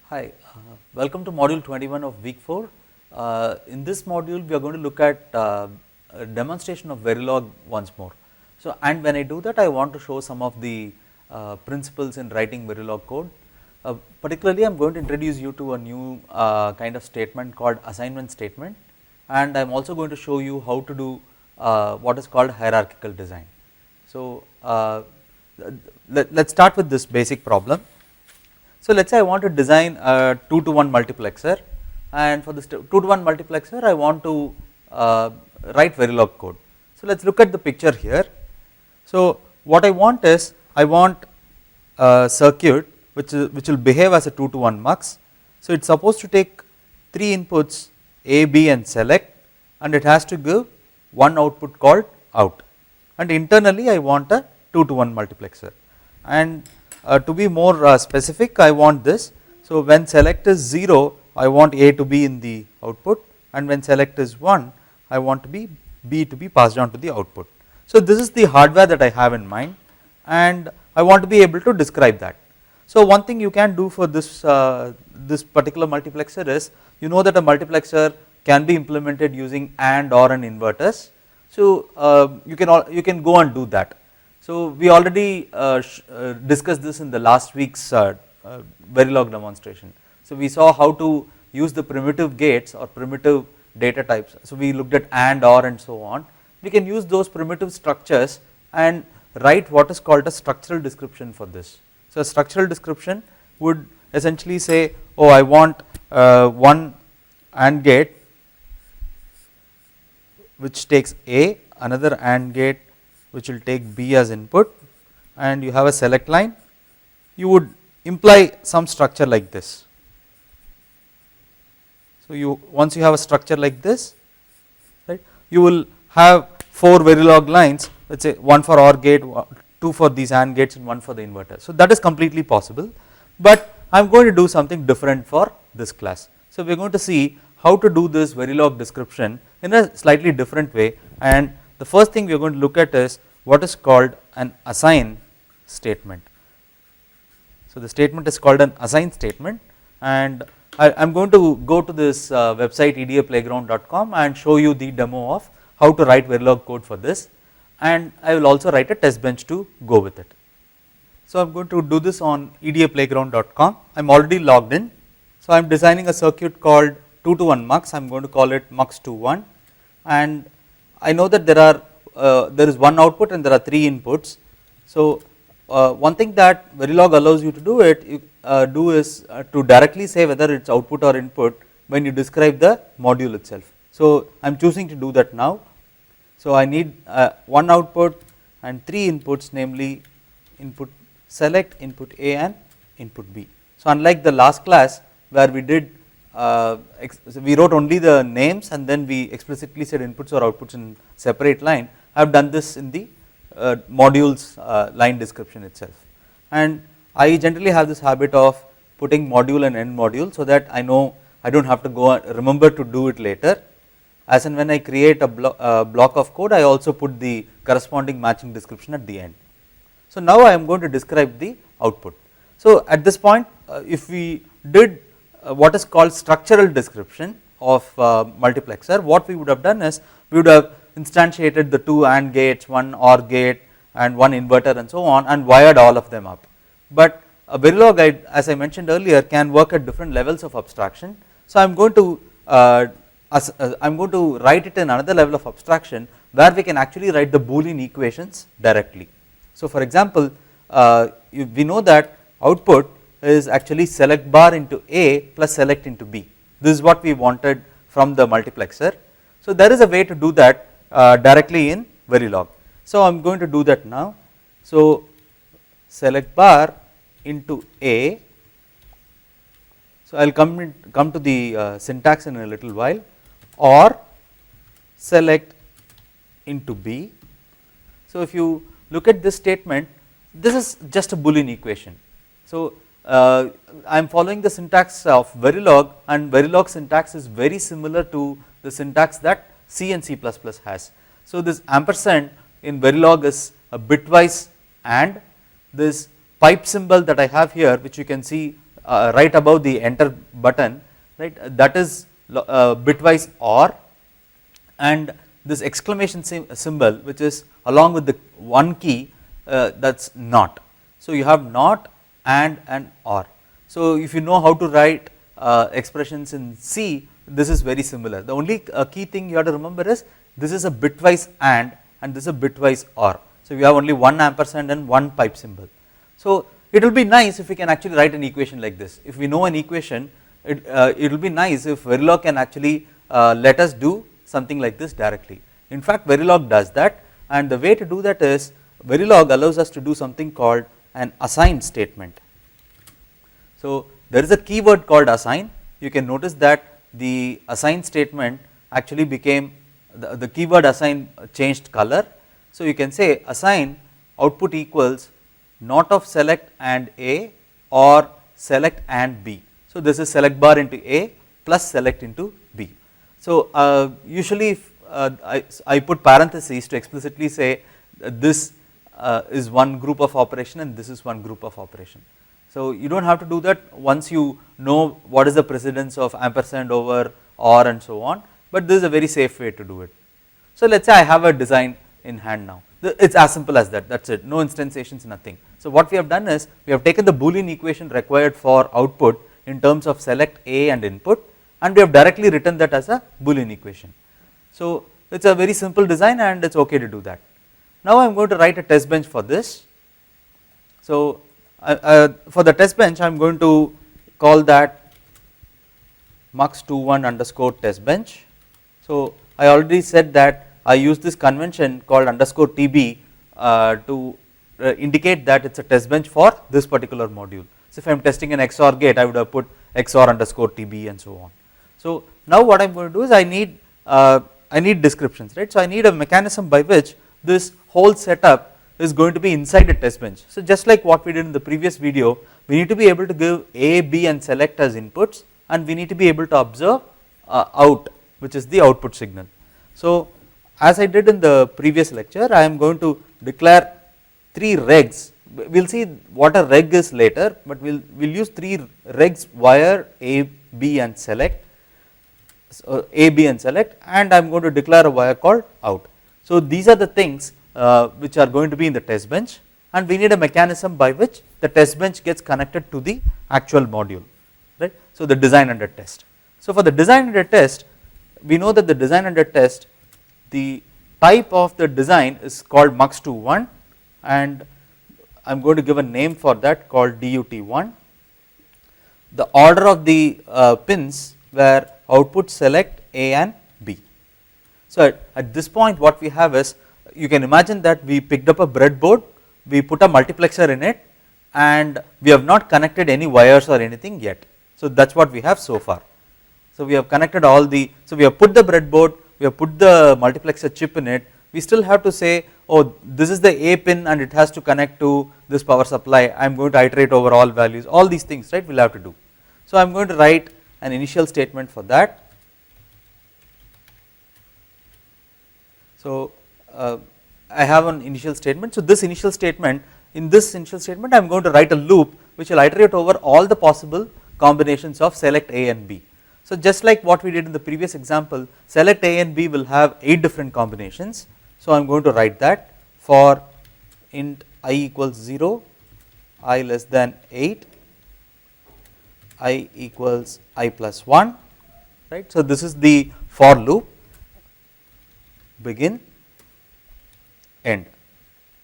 Hi, welcome to module 21 of week 4. In this module we are going to look at a demonstration of Verilog once more. So, and when I do that I want to show some of the principles in writing Verilog code. Particularly I am going to introduce you to a new kind of statement called assignment statement, and I am also going to show you how to do what is called hierarchical design. So, let us start with this basic problem. So, let us say I want to design a 2-to-1 multiplexer, and for this 2-to-1 multiplexer I want to write Verilog code. So, let us look at the picture here. So, what I want is I want a circuit which will behave as a 2-to-1 mux. So, it is supposed to take 3 inputs A, B and select, and it has to give one output called out, and internally I want a 2-to-1 multiplexer. And to be more specific, I want this. So, when select is 0 I want A to be in the output, and when select is 1 I want to be B to be passed on to the output. So, this is the hardware that I have in mind, and I want to be able to describe that. So, one thing you can do for this this particular multiplexer is, you know that a multiplexer can be implemented using AND, OR and inverters. So, you can go and do that. So, we already discussed this in the last week's Verilog demonstration. So, we saw how to use the primitive gates or primitive data types. So, we looked at AND, OR and so on. We can use those primitive structures and write what is called a structural description for this. So, a structural description would essentially say, oh, I want one AND gate which takes A, another AND gate which will take B as input, and you have a select line. You would imply some structure like this. So, once you have a structure like this, right, you will have 4 Verilog lines, let us say 1 for OR gate, 2 for these AND gates and 1 for the inverter. So, that is completely possible, but I am going to do something different for this class. So, we are going to see how to do this Verilog description in a slightly different way, and the first thing we are going to look at is what is called an assign statement. So, the statement is called an assign statement, and I am going to go to this website edaplayground.com and show you the demo of how to write Verilog code for this, and I will also write a test bench to go with it. So, I am going to do this on edaplayground.com. I am already logged in. So, I am designing a circuit called 2-to-1 mux. I am going to call it mux 2-1, and I know that there is one output and there are 3 inputs. So, one thing that Verilog allows you to do is to directly say whether it is output or input when you describe the module itself. So, I am choosing to do that now. So, I need one output and 3 inputs, namely input select, input A and input B. So, unlike the last class where we did we wrote only the names and then we explicitly said inputs or outputs in separate line, I have done this in the modules line description itself. And I generally have this habit of putting module and end module, so that I know I do not have to go and remember to do it later. As and when I create a block of code, I also put the corresponding matching description at the end. So, now I am going to describe the output. So, at this point if we did what is called structural description of multiplexer, what we would have done is we would have instantiated the 2 AND gates, 1 OR gate and 1 inverter and so on, and wired all of them up. But a Verilog, as I mentioned earlier, can work at different levels of abstraction. So, I am going to write it in another level of abstraction where we can actually write the Boolean equations directly. So, for example, we know that output is actually select bar into A plus select into B. This is what we wanted from the multiplexer. So, there is a way to do that directly in Verilog. So, I am going to do that now. So, select bar into A. So, I will come to the syntax in a little while, or select into B. So, if you look at this statement, this is just a Boolean equation. So, I am following the syntax of Verilog, and Verilog syntax is very similar to the syntax that C and C++ has. So, this ampersand in Verilog is a bitwise AND. This pipe symbol that I have here, which you can see right above the enter button, right, that is bitwise OR, and this exclamation symbol which is along with the one key, that's not. So you have not, and OR. So if you know how to write expressions in C, this is very similar. The only key thing you have to remember is this is a bitwise and this is a bitwise OR. So we have only one ampersand and one pipe symbol. So it will be nice if we can actually write an equation like this. If we know an equation, it will be nice if Verilog can actually let us do something like this directly. In fact, Verilog does that, and the way to do that is Verilog allows us to do something called an assign statement. So there is a keyword called assign. You can notice that the assign statement actually became the keyword assign changed color. So you can say assign output equals not of select and A or select and B. So this is select bar into A plus select into B. So usually if, I put parentheses to explicitly say this is one group of operation and this is one group of operation. So you do not have to do that once you know what is the precedence of ampersand over OR and so on, but this is a very safe way to do it. So let us say I have a design in hand now. It is as simple as that, is it, no instantiations, nothing. So what we have done is we have taken the Boolean equation required for output in terms of select A and input, and we have directly written that as a Boolean equation. So it is a very simple design and it is okay to do that. Now I am going to write a test bench for this. So for the test bench I am going to call that mux21 underscore test bench. So I already said that I use this convention called underscore TB to indicate that it is a test bench for this particular module. So if I am testing an XOR gate, I would have put XOR underscore TB and so on. So now what I am going to do is I need descriptions, right. So I need a mechanism by which this whole setup is going to be inside a test bench. So just like what we did in the previous video, we need to be able to give A, B and select as inputs, and we need to be able to observe out, which is the output signal. So as I did in the previous lecture, I am going to declare 3 regs. We will see what a reg is later, but we will use 3 regs wire A, B and select, so A, B and select, and I am going to declare a wire called out. So these are the things which are going to be in the test bench, and we need a mechanism by which the test bench gets connected to the actual module, right. So the design under test. So for the design under test, we know that the design under test, the type of the design is called mux21, and I am going to give a name for that called DUT1. The order of the pins were output select A and B. So at this point what we have is, you can imagine that we picked up a breadboard, we put a multiplexer in it, and we have not connected any wires or anything yet. So that is what we have so far. So we have connected all the, so we have put the breadboard, we have put the multiplexer chip in it, we still have to say, oh, this is the A pin and it has to connect to this power supply, I am going to iterate over all values, all these things, right, we will have to do. So I am going to write an initial statement for that. So I have an initial statement. So this initial statement, in this initial statement I am going to write a loop which will iterate over all the possible combinations of select A and B. So just like what we did in the previous example, select A and B will have 8 different combinations. So I am going to write that for int I equals 0, I less than 8, I equals I plus 1, right. So this is the for loop, begin, end,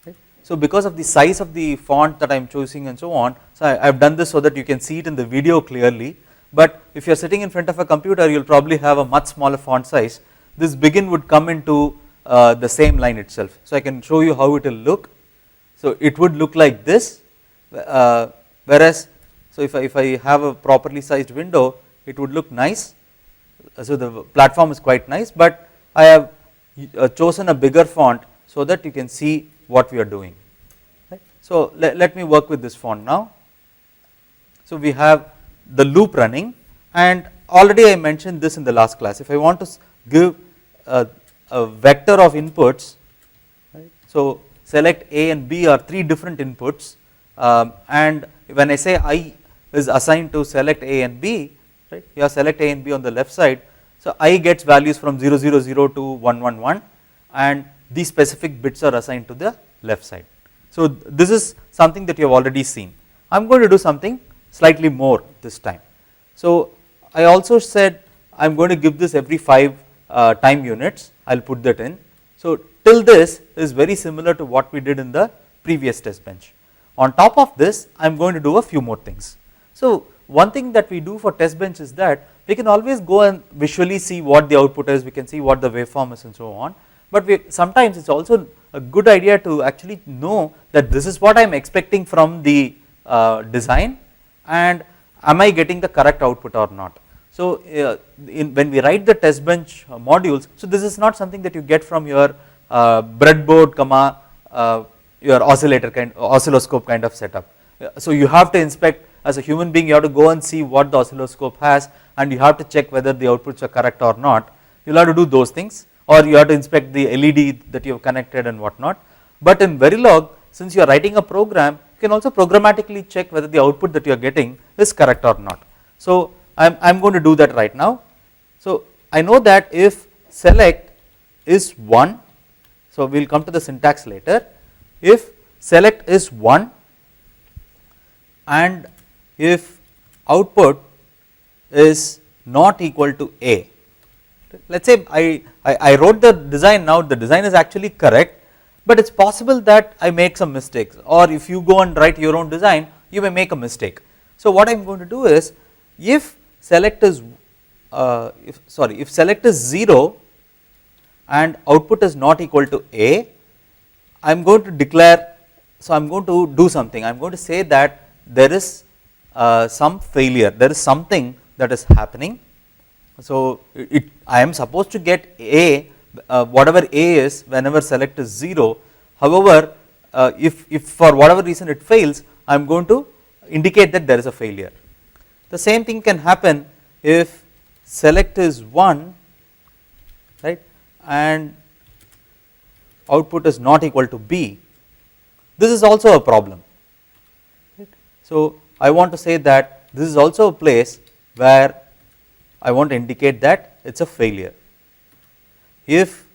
right. So because of the size of the font that I am choosing and so on, so I have done this so that you can see it in the video clearly, but if you are sitting in front of a computer, you will probably have a much smaller font size. This begin would come into the same line itself. So I can show you how it will look. So it would look like this, whereas, so if I have a properly sized window, it would look nice. So the platform is quite nice, but I have chosen a bigger font so that you can see what we are doing, right. So let me work with this font now. So we have the loop running, and already I mentioned this in the last class. If I want to give a vector of inputs, right, so select A and B are 3 different inputs, and when I say I is assigned to select A and B, right, you have select A and B on the left side. So I gets values from 0 0 0 to 1 1 1 and these specific bits are assigned to the left side. So this is something that you have already seen. I am going to do something slightly more this time. So I also said I am going to give this every 5 time units, I will put that in. So till this is very similar to what we did in the previous test bench. On top of this I am going to do a few more things. So one thing that we do for test bench is that we can always go and visually see what the output is, we can see what the waveform is and so on, but sometimes it is also a good idea to actually know that this is what I am expecting from the design and am I getting the correct output or not. So when we write the test bench modules, so this is not something that you get from your breadboard, your oscilloscope kind of setup. So you have to inspect, as a human being you have to go and see what the oscilloscope has and you have to check whether the outputs are correct or not. You will have to do those things, or you have to inspect the LED that you have connected and whatnot. But in Verilog, since you are writing a program, you can also programmatically check whether the output that you are getting is correct or not. So I am going to do that right now. So I know that if select is 1, so we will come to the syntax later, if select is 1 and if output is not equal to A, let us say I wrote the design, now the design is actually correct, but it is possible that I make some mistakes, or if you go and write your own design you may make a mistake. So what I am going to do is, if select is if select is 0 and output is not equal to A, I am going to declare, so I am going to do something, I am going to say that there is some failure, there is something that is happening. So I am supposed to get A, whatever A is whenever select is 0, however if for whatever reason it fails, I am going to indicate that there is a failure. The same thing can happen if select is 1, right, and output is not equal to B, this is also a problem. Right. So I want to say that this is also a place where I want to indicate that it is a failure. If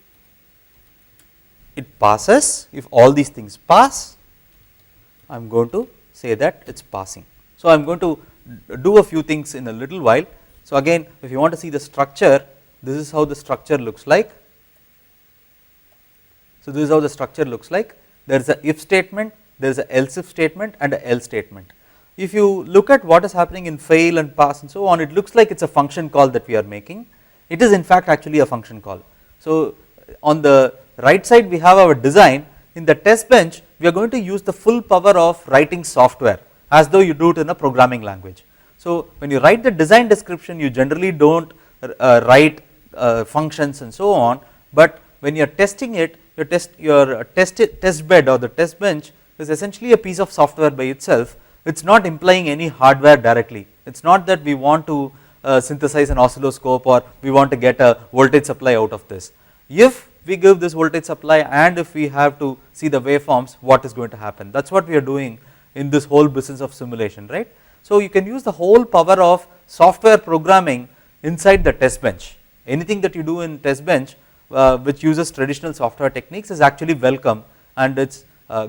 it passes, if all these things pass, I am going to say that it is passing. So I am going to do a few things in a little while. So again, if you want to see the structure, this is how the structure looks like. So this is how the structure looks like. There is a if statement, there is a else if statement and a else statement. If you look at what is happening in fail and pass and so on, it looks like it is a function call that we are making. It is in fact actually a function call. So on the right side we have our design. In the test bench we are going to use the full power of writing software as though you do it in a programming language. So when you write the design description, you generally do not write functions and so on, but when you are testing it, your test bed or the test bench is essentially a piece of software by itself. It is not implying any hardware directly. It is not that we want to synthesize an oscilloscope or we want to get a voltage supply out of this. If we give this voltage supply and if we have to see the waveforms, what is going to happen? That is what we are doing in this whole business of simulation, right. So you can use the whole power of software programming inside the test bench. Anything that you do in test bench which uses traditional software techniques is actually welcome and it is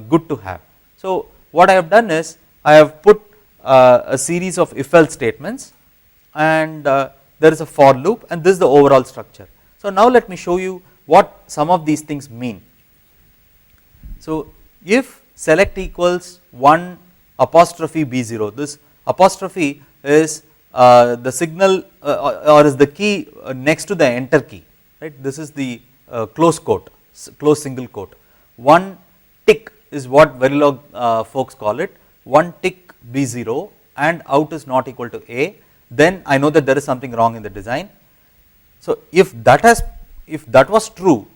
good to have. So what I have done is, I have put a series of if else statements and there is a for loop and this is the overall structure. So now let me show you what some of these things mean. So if select equals 1 apostrophe B0, this apostrophe is the signal or is the key next to the enter key, right. This is the close quote, close single quote. 1 tick is what Verilog folks call it. 1 tick B0 and out is not equal to A, then I know that there is something wrong in the design. So if that was true,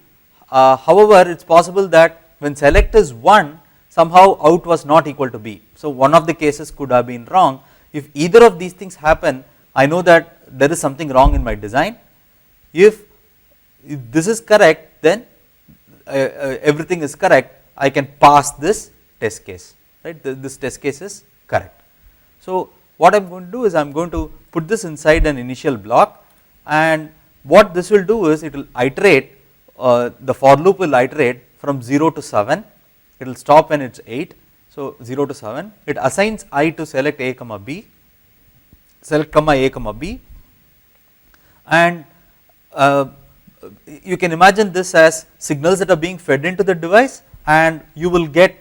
however it is possible that when select is 1, somehow out was not equal to B. So one of the cases could have been wrong. If either of these things happen, I know that there is something wrong in my design. If this is correct, then everything is correct, I can pass this test case, right. This test case is correct. So what I am going to do is I am going to put this inside an initial block, and what this will do is it will iterate, the for loop will iterate from 0 to 7, it will stop when it is 8. So 0 to 7, it assigns I to select a comma b, select comma a comma b, and you can imagine this as signals that are being fed into the device, and you will get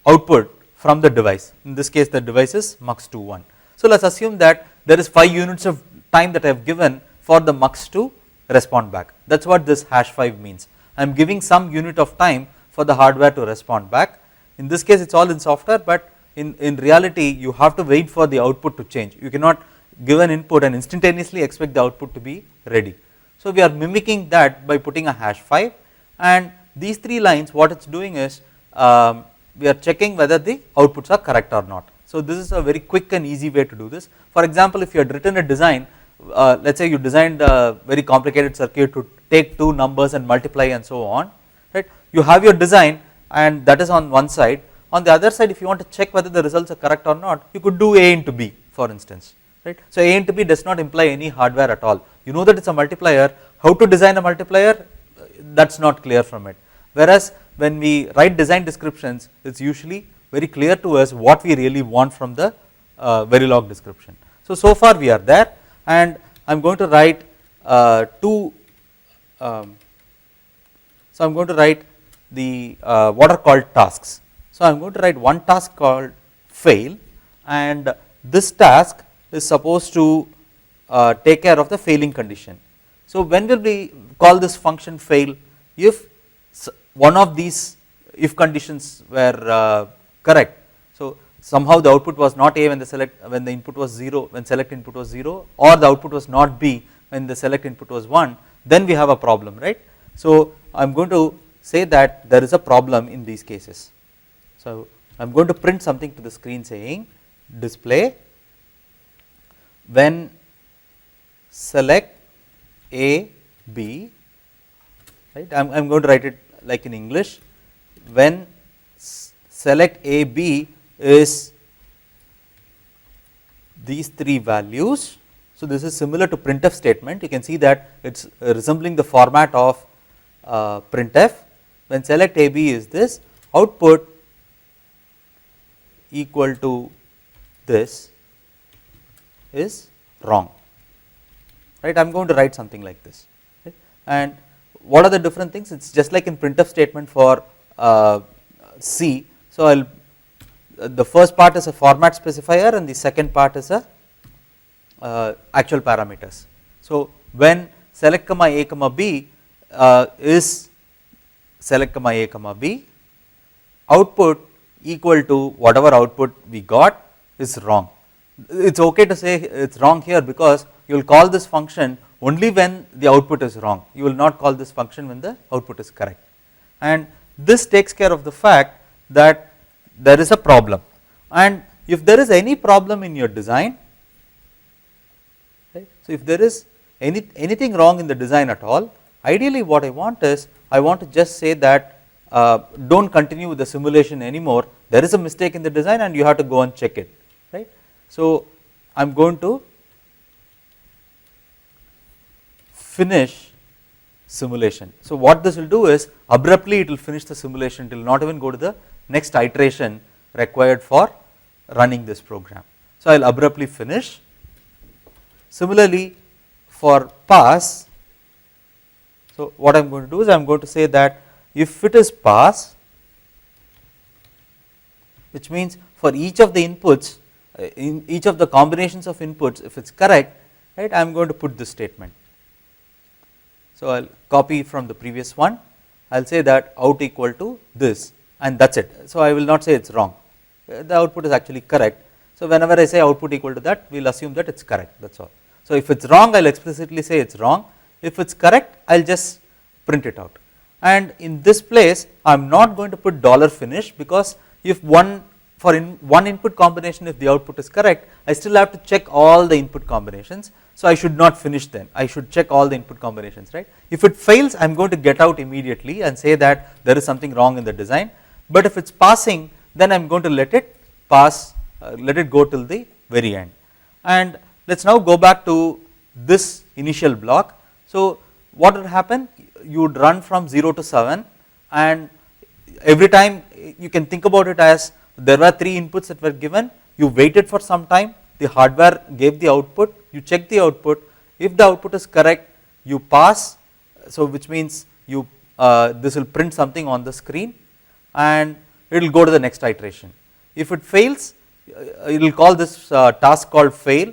output from the device. In this case the device is mux21. So let us assume that there is 5 units of time that I have given for the mux to respond back. That is what this hash 5 means. I am giving some unit of time for the hardware to respond back. In this case it is all in software, but in reality you have to wait for the output to change. You cannot give an input and instantaneously expect the output to be ready. So we are mimicking that by putting a hash 5, and these 3 lines what it is doing is we are checking whether the outputs are correct or not. So this is a very quick and easy way to do this. For example, if you had written a design, let us say you designed a very complicated circuit to take 2 numbers and multiply and so on, right. You have your design and that is on one side. On the other side, if you want to check whether the results are correct or not, you could do A into B, for instance, right. So A into B does not imply any hardware at all. You know that it is a multiplier. How to design a multiplier, that is not clear from it. Whereas when we write design descriptions, it is usually very clear to us what we really want from the Verilog description. So far we are there, and I am going to write so I am going to write the what are called tasks. So I am going to write one task called fail, and this task is supposed to take care of the failing condition. So when will we call this function fail? If one of these if conditions were correct. So somehow the output was not A when the input was 0, when select input was 0, or the output was not B when the select input was 1, then we have a problem, right. So I am going to say that there is a problem in these cases. So I am going to print something to the screen saying display when select A B, right. I am going to write it like in English, when select A B is these 3 values. So this is similar to printf statement. You can see that it is resembling the format of printf. When select A B is this, output equal to this is wrong, right. I am going to write something like this, right. And what are the different things? It is just like in printf statement for C. So the first part is a format specifier and the second part is a actual parameters. So when select comma A comma B is select comma A comma B, output equal to whatever output we got is wrong. It is okay to say it is wrong here because you will call this function only when the output is wrong. You will not call this function when the output is correct, and this takes care of the fact that there is a problem. And if there is any problem in your design, right, so if there is anything wrong in the design at all, ideally what I want is I want to just say that do not continue with the simulation anymore, there is a mistake in the design and you have to go and check it, right. So I am going to finish simulation. So what this will do is abruptly it will finish the simulation, it will not even go to the next iteration required for running this program. So I will abruptly finish. Similarly for pass, so what I am going to do is I am going to say that if it is pass, which means for each of the inputs, in each of the combinations of inputs, if it is correct, right, I am going to put this statement. So I will copy from the previous one, I will say that out equal to this, and that is it. So I will not say it is wrong, the output is actually correct. So whenever I say output equal to that, we will assume that it is correct, that is all. So if it is wrong, I will explicitly say it is wrong, if it is correct, I will just print it out. And in this place I am not going to put $finish, because if one input combination, if the output is correct, I still have to check all the input combinations. So I should not finish them, I should check all the input combinations, right. If it fails, I am going to get out immediately and say that there is something wrong in the design, but if it is passing, then I am going to let it pass, let it go till the very end. and let us now go back to this initial block. So, what would happen? You would run from 0 to 7, and every time you can think about it as there were 3 inputs that were given, you waited for some time, the hardware gave the output, you check the output, if the output is correct you pass, so which means you this will print something on the screen and it will go to the next iteration. If it fails, it will call this task called fail,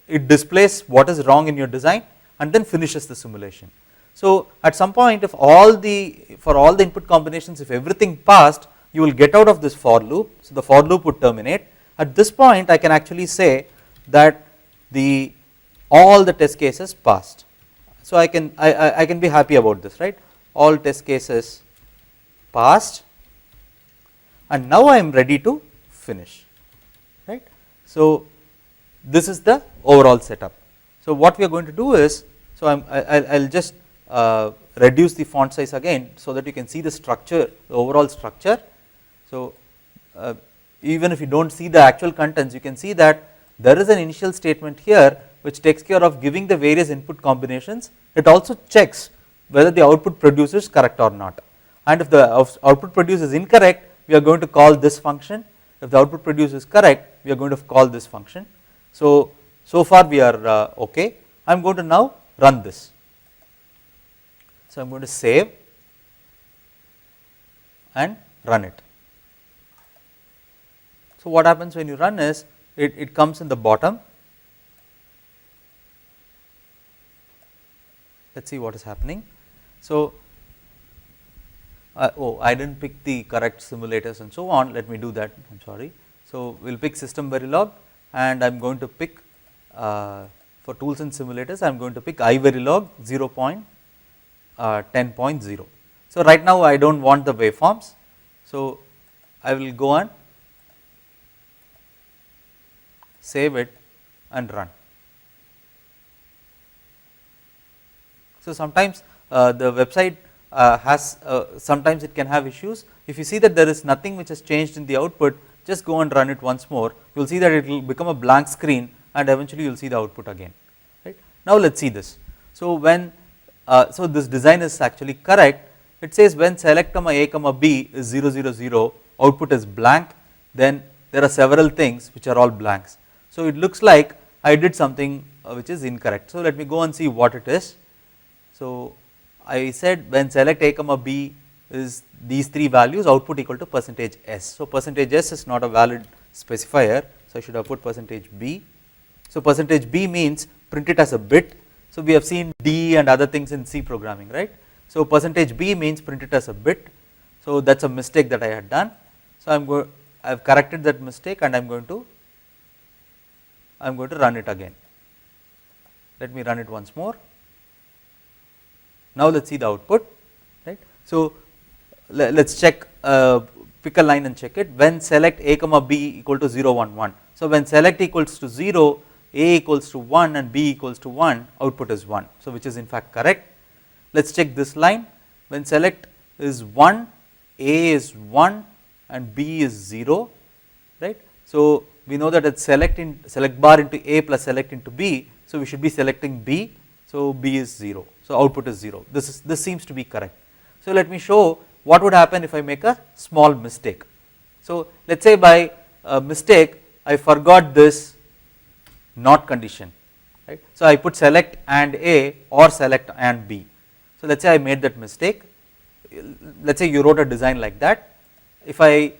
it displays what is wrong in your design and then finishes the simulation. So, at some point if for all the input combinations, if everything passed, you will get out of this for loop. So, the for loop would terminate. At this point I can actually say that all the test cases passed. So, I can be happy about this, right, all test cases passed, and now I am ready to finish, right. So, this is the overall setup. So, what we are going to do is, so I will just reduce the font size again so that you can see the structure, the overall structure. So, even if you do not see the actual contents, you can see that there is an initial statement here which takes care of giving the various input combinations. It also checks whether the output produced is correct or not, and if the output produced is incorrect, we are going to call this function. If the output produced is correct, we are going to call this function. So far we are okay. I am going to now run this. So, I am going to save and run it. So, what happens when you run is it comes in the bottom. Let us see what is happening. So, oh, I did not pick the correct simulators and so on, let me do that, I am sorry. So, we will pick system Verilog and I am going to pick for tools and simulators, I am going to pick iVerilog 0.10.0. So, right now I do not want the waveforms. So, I will go and save it and run. So, sometimes the website has sometimes it can have issues. If you see that there is nothing which has changed in the output, just go and run it once more, you will see that it will become a blank screen and eventually you will see the output again, right. Now, let us see this. So, when so this design is actually correct, it says when select a, b is 0 0 0, output is blank, then there are several things which are all blanks. So, it looks like I did something which is incorrect. So, let me go and see what it is. So, I said when select a, b is these 3 values, output equal to percentage %s. So, percentage %s is not a valid specifier. So, I should have put percentage %b. So, percentage %b means print it as a bit. So, we have seen D and other things in C programming, right. So, percentage %b means print it as a bit. So, that is a mistake that I had done. So, I have corrected that mistake and I am going to run it again. Let me run it once more. Now, let us see the output, right. So, let us check, pick a line and check it. When select a, b equal to 0 1 1. So, when select equals to 0, a equals to 1 and b equals to 1, output is 1. So, which is in fact correct. Let us check this line. When select is 1, a is 1 and b is 0, right. So, we know that it is select bar into a plus select into b. So, we should be selecting b. So, b is 0. So, output is 0. This seems to be correct. So, let me show what would happen if I make a small mistake. So, let us say by mistake I forgot this not condition, right. So, I put select and a or select and b. So, let us say I made that mistake. Let us say you wrote a design like that. If I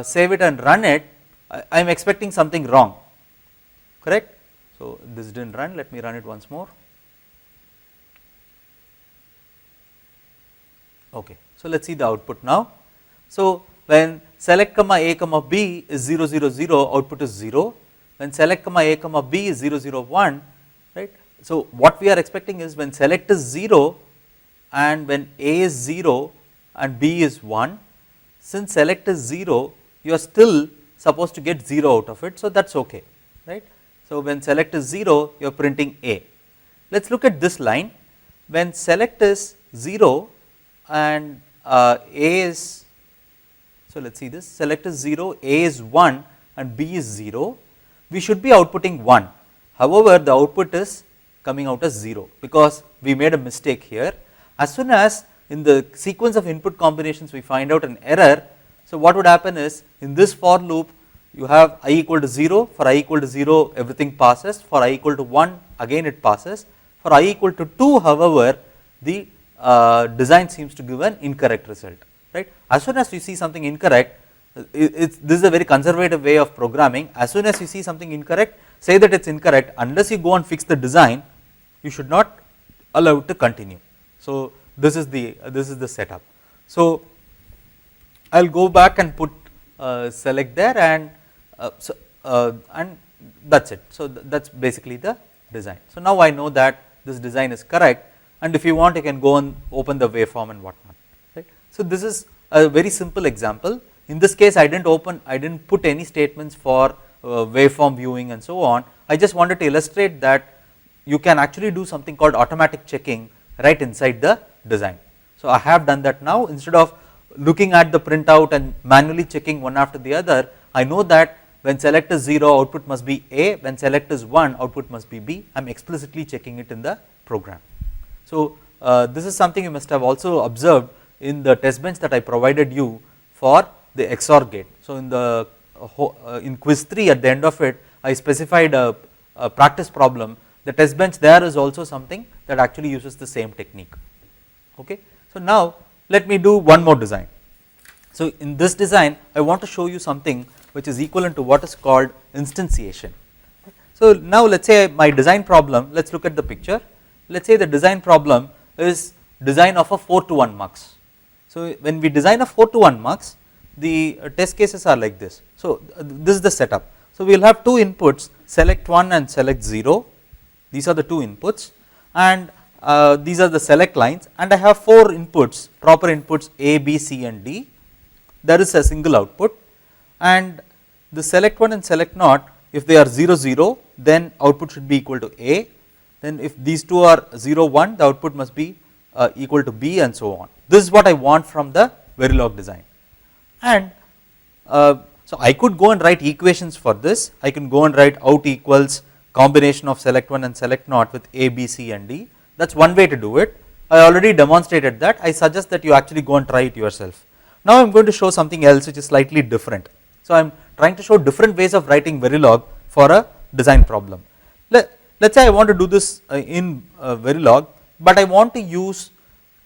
save it and run it, I am expecting something wrong, correct. So, this did not run, let me run it once more. Okay. So, let us see the output now. So, when select a, b is 0 0 0, output is 0. When select a, b is 0 0 1, right. So, what we are expecting is when select is 0 and when a is 0 and b is 1, since select is 0, you are still supposed to get 0 out of it. So, that is okay, right. So, when select is 0, you are printing a. Let us look at this line. When select is 0 and a is, so let us see this, select is 0, a is 1 and b is 0, we should be outputting 1. however the output is coming out as 0 because we made a mistake here. As soon as in the sequence of input combinations we find out an error, so what would happen is in this for loop you have I equal to 0, for I equal to 0 everything passes, for I equal to 1 again it passes, for I equal to 2 however the design seems to give an incorrect result, right. As soon as you see something incorrect, this is a very conservative way of programming. As soon as you see something incorrect, say that it's incorrect, unless you go and fix the design you should not allow it to continue. So this is the setup. So I'll go back and put select there and and that's it. So that's basically the design. So now I know that this design is correct, and if you want you can go and open the waveform and whatnot, right. So this is a very simple example. In this case I didn't put any statements for waveform viewing and so on. I just wanted to illustrate that you can actually do something called automatic checking right inside the design. So I have done that now. Instead of looking at the printout and manually checking one after the other, I know that when select is 0 output must be A, when select is 1 output must be B. I am explicitly checking it in the program. So this is something you must have also observed in the test bench that I provided you for the XOR gate. So in quiz 3 at the end of it I specified a practice problem. The test bench there is also something that actually uses the same technique. Okay. So now let me do one more design. So in this design I want to show you something which is equivalent to what is called instantiation. So now let us say my design problem, let us look at the picture. Let us say the design problem is design of a 4:1 mux. So when we design a 4:1 mux, the test cases are like this. So this is the setup. So we will have two inputs, select 1 and select 0. These are the two inputs, and these are the select lines, and I have 4 inputs, proper inputs A, B, C and D. There is a single output, and the select 1 and select not, if they are 0, 0, then output should be equal to A. Then if these two are 0, 1, the output must be equal to B and so on. This is what I want from the Verilog design. And so I could go and write equations for this. I can go and write out equals combination of select 1 and select not with A, B, C and D. That is one way to do it. I already demonstrated that. I suggest that you actually go and try it yourself. Now I am going to show something else which is slightly different. So I am trying to show different ways of writing Verilog for a design problem. Let us say I want to do this in Verilog, but I want to use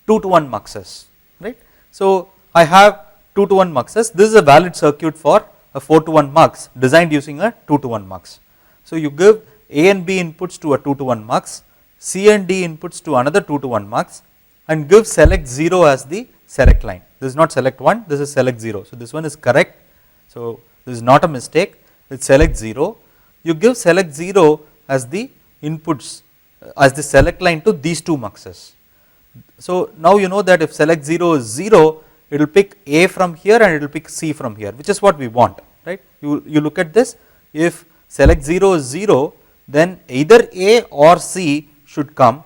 2:1 muxes, right. So I have 2:1 muxes. This is a valid circuit for a 4:1 mux designed using a 2:1 mux. So you give A and B inputs to a 2:1 mux, C and D inputs to another 2:1 mux, and give select 0 as the select line. This is not select 1, this is select 0. So this one is correct. So this is not a mistake, it is select 0. You give select 0 as the inputs as the select line to these two muxes. So now you know that if select 0 is 0, it will pick A from here and it will pick C from here, which is what we want, right. You look at this, if select 0 is 0, then either A or C should come.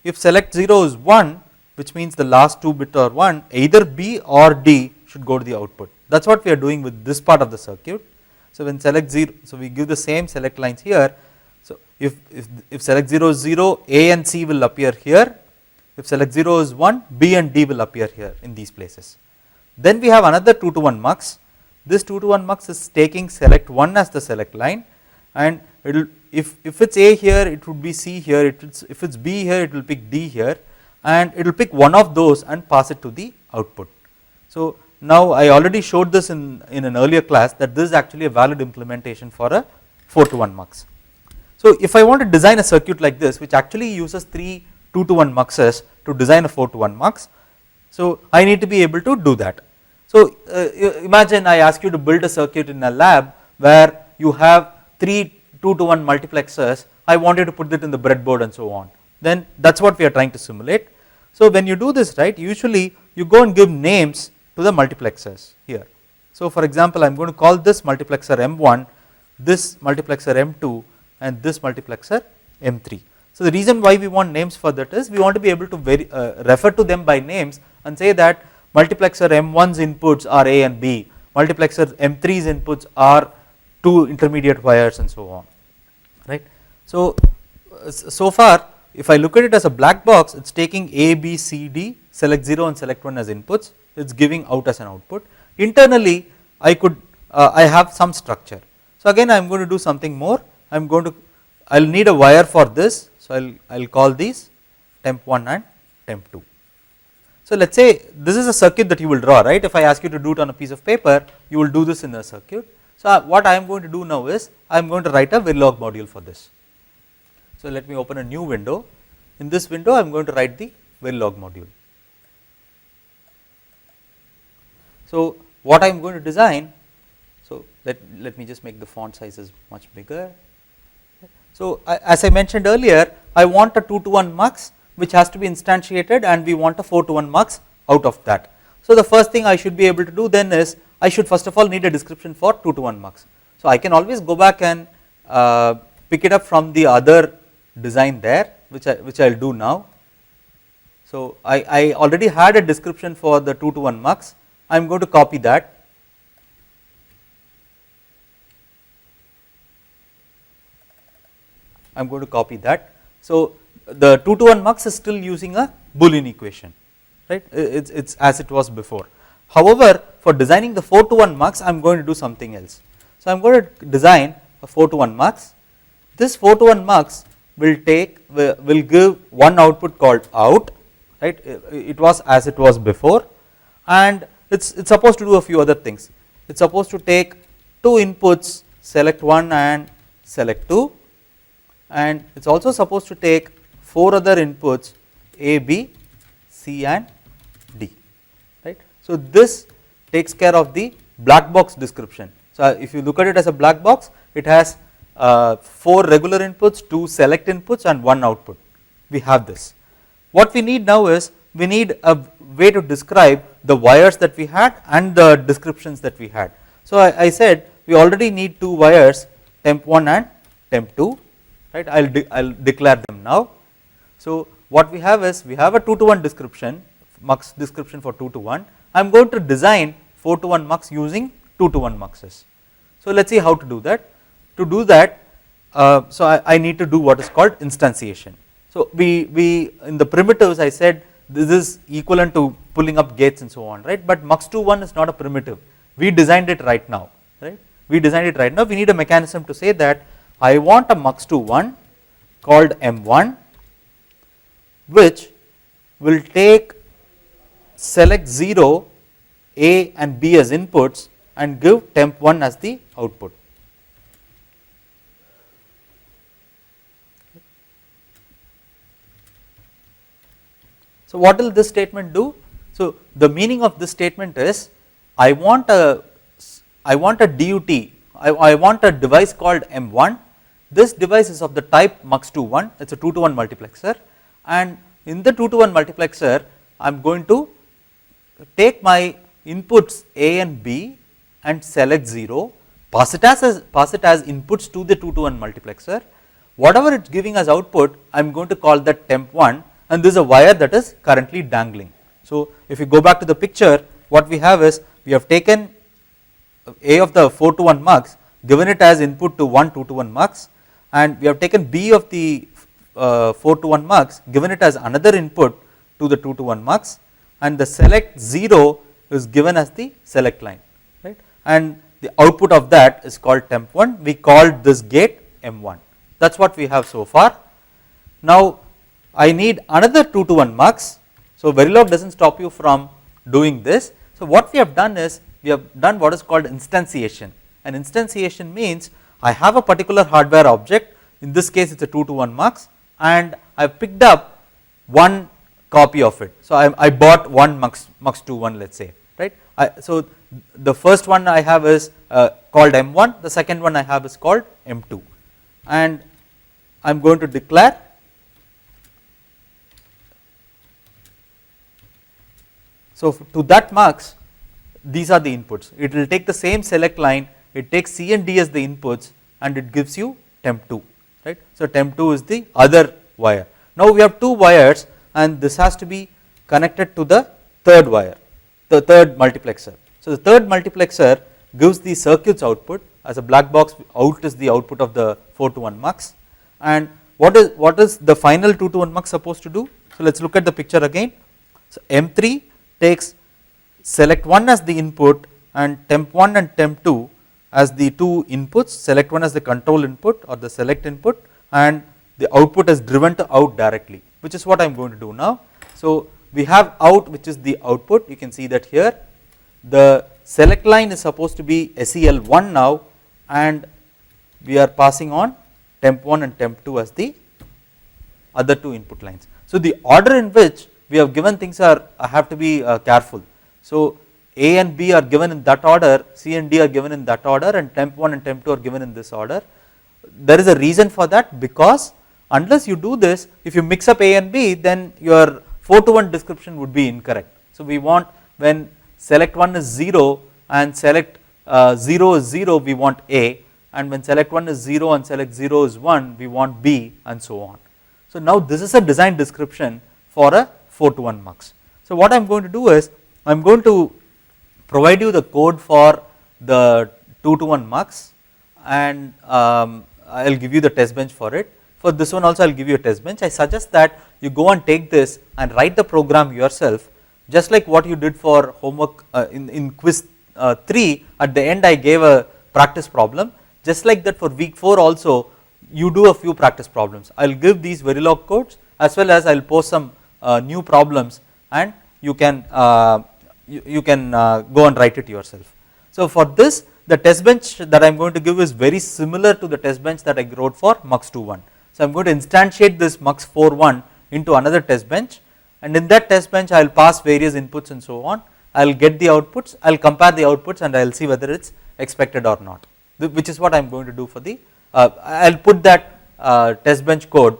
If select 0 is 1, which means the last 2 bits are 1, either B or D should go to the output. That is what we are doing with this part of the circuit. So when select 0, so we give the same select lines here. So if select 0 is 0, A and C will appear here. If select 0 is 1, B and D will appear here in these places. Then we have another 2:1 mux. This 2:1 mux is taking select 1 as the select line, and it will, if it is A here, it would be C here, if it is B here, it will pick D here, and it will pick one of those and pass it to the output. So now I already showed this in an earlier class that this is actually a valid implementation for a 4:1 mux. So if I want to design a circuit like this, which actually uses 3 2:1 muxes to design a 4:1 mux, so I need to be able to do that. So imagine I ask you to build a circuit in a lab where you have 3 2:1 multiplexers. I want you to put it in the breadboard and so on. Then that is what we are trying to simulate. So when you do this, right, usually you go and give names to the multiplexers here. So for example, I am going to call this multiplexer M1, this multiplexer M2 and this multiplexer M3. So the reason why we want names for that is we want to be able to refer to them by names and say that multiplexer M1's inputs are A and B, multiplexer M3's inputs are 2 intermediate wires and so on, right. So, so far if I look at it as a black box, it is taking A, B, C, D, select 0 and select 1 as inputs, it is giving out as an output. Internally I could I have some structure. So again I am going to do something more, I am going to, I will need a wire for this, so I will call these temp 1 and temp 2. So let us say this is a circuit that you will draw, right. If I ask you to do it on a piece of paper, you will do this in a circuit. So what I am going to do now is I am going to write a Verilog module for this. So let me open a new window. In this window I am going to write the Verilog module. So what I am going to design, so let me just make the font sizes much bigger. So as I mentioned earlier, I want a 2 to 1 mux which has to be instantiated, and we want a 4 to 1 mux out of that. So the first thing I should be able to do then is I should first of all need a description for 2 to 1 mux. So I can always go back and pick it up from the other design there, which I will do now. So I already had a description for the 2 to 1 mux. I am going to copy that. I am going to copy that. So the 2 to 1 mux is still using a Boolean equation, right. It's as it was before. However, for designing the 4 to 1 mux, I am going to do something else. So I am going to design a 4 to 1 mux. This 4 to 1 mux will give one output called out, right. It was as it was before, and it's supposed to do a few other things. It's supposed to take 2 inputs, select 1 and select 2, and it's also supposed to take 4 other inputs, A, B, C and D, right. So this takes care of the black box description. So if you look at it as a black box, it has 4 regular inputs, 2 select inputs and 1 output. We have this. What we need now is we need a way to describe the wires that we had and the descriptions that we had. So I said we already need 2 wires, temp 1 and temp 2, right. I'll declare them now. So what we have is we have a 2 to 1 description, mux description for 2 to 1. I am going to design 4 to 1 mux using 2 to 1 muxes. So let us see how to do that. To do that, so I need to do what is called instantiation. So we in the primitives I said this is equivalent to pulling up gates and so on, right, but mux21 is not a primitive. We designed it right now, right. We designed it right now. We need a mechanism to say that I want a mux21 called M1 which will take select 0, A and B as inputs and give temp 1 as the output. So what will this statement do? So the meaning of this statement is I want a DUT, I want a device called M1. This device is of the type mux21, it is a 2 to 1 multiplexer, and in the 2 to 1 multiplexer I am going to take my inputs A and B and select 0, pass it as inputs to the 2 to 1 multiplexer. Whatever it is giving as output, I am going to call that temp 1, and this is a wire that is currently dangling. So if you go back to the picture, what we have is we have taken A of the 4 to 1 mux, given it as input to one 2 to 1 mux, and we have taken B of the 4 to 1 mux, given it as another input to the 2 to 1 mux, and the select 0 is given as the select line, right, and the output of that is called temp 1. We called this gate M1. That is what we have so far. Now I need another 2 to 1 mux. So Verilog does not stop you from doing this. So what we have done is we have done what is called instantiation, and instantiation means I have a particular hardware object, in this case it is a 2 to 1 mux, and I have picked up one copy of it. So I bought one mux21, let us say, right. So the first one I have is called M1, the second one I have is called M2, and I am going to declare so to that mux these are the inputs. It will take the same select line, it takes C and D as the inputs and it gives you temp 2, right. So temp 2 is the other wire. Now we have 2 wires and this has to be connected to the third wire, the third multiplexer. So the third multiplexer gives the circuits output as a black box. Out is the output of the 4 to 1 mux, and what is the final 2 to 1 mux supposed to do? So let us look at the picture again. So M3 takes select 1 as the input and temp 1 and temp 2 as the two inputs, select 1 as the control input or the select input, and the output is driven to out directly, which is what I am going to do now. So we have out, which is the output, you can see that here. The select line is supposed to be SEL1 now, and we are passing on temp 1 and temp 2 as the other two input lines. So the order in which we have given things are have to be careful. So A and B are given in that order, C and D are given in that order, and temp 1 and temp 2 are given in this order. There is a reason for that, because unless you do this, if you mix up A and B, then your 4 to 1 description would be incorrect. So we want, when select 1 is 0 and select 0 is 0, we want A, and when select 1 is 0 and select 0 is 1, we want B, and so on. So now this is a design description for a 4 to 1 mux. So what I am going to do is, I am going to provide you the code for the 2 to 1 mux, and I will give you the test bench for it. For this one also I will give you a test bench. I suggest that you go and take this and write the program yourself, just like what you did for homework in quiz 3. At the end I gave a practice problem, just like that for week 4 also you do a few practice problems. I will give these Verilog codes, as well as I will post some new problems, and you can go and write it yourself. So for this, the test bench that I am going to give is very similar to the test bench that I wrote for mux 2.1. So I am going to instantiate this mux 4.1 into another test bench, and in that test bench I will pass various inputs and so on. I will get the outputs, I will compare the outputs, and I will see whether it is expected or not, which is what I am going to do for the, I will put that test bench code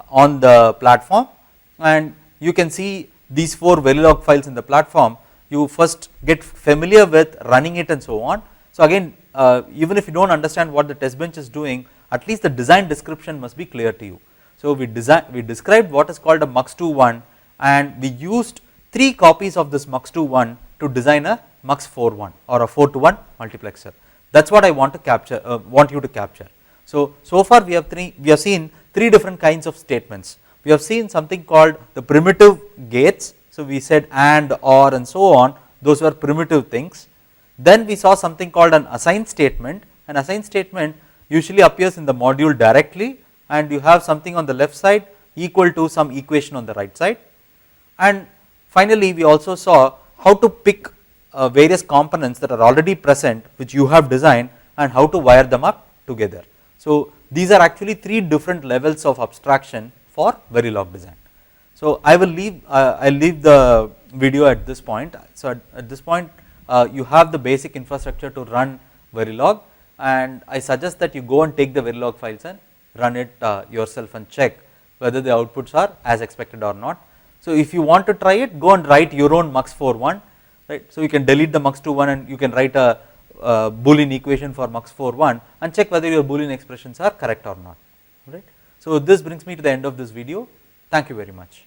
on the platform, and you can see these 4 Verilog files in the platform. You first get familiar with running it and so on. So again, even if you do not understand what the test bench is doing, at least the design description must be clear to you. So we described what is called a mux 2.1, and we used 3 copies of this mux 2.1 to design a mux 4.1 or a 4 to 1 multiplexer. That is what I want to capture, want you to capture. So far we have seen 3 different kinds of statements. We have seen something called the primitive gates. So we said and, or, and so on, those were primitive things. Then we saw something called an assign statement. An assign statement usually appears in the module directly, and you have something on the left side equal to some equation on the right side. And finally we also saw how to pick various components that are already present, which you have designed, and how to wire them up together. So these are actually 3 different levels of abstraction for Verilog design. So I will leave the video at this point. So at this point you have the basic infrastructure to run Verilog, and I suggest that you go and take the Verilog files and run it yourself and check whether the outputs are as expected or not. So if you want to try it, go and write your own mux 4.1, right. So you can delete the mux 2.1 and you can write a Boolean equation for mux 4.1 and check whether your Boolean expressions are correct or not, right. So this brings me to the end of this video. Thank you very much.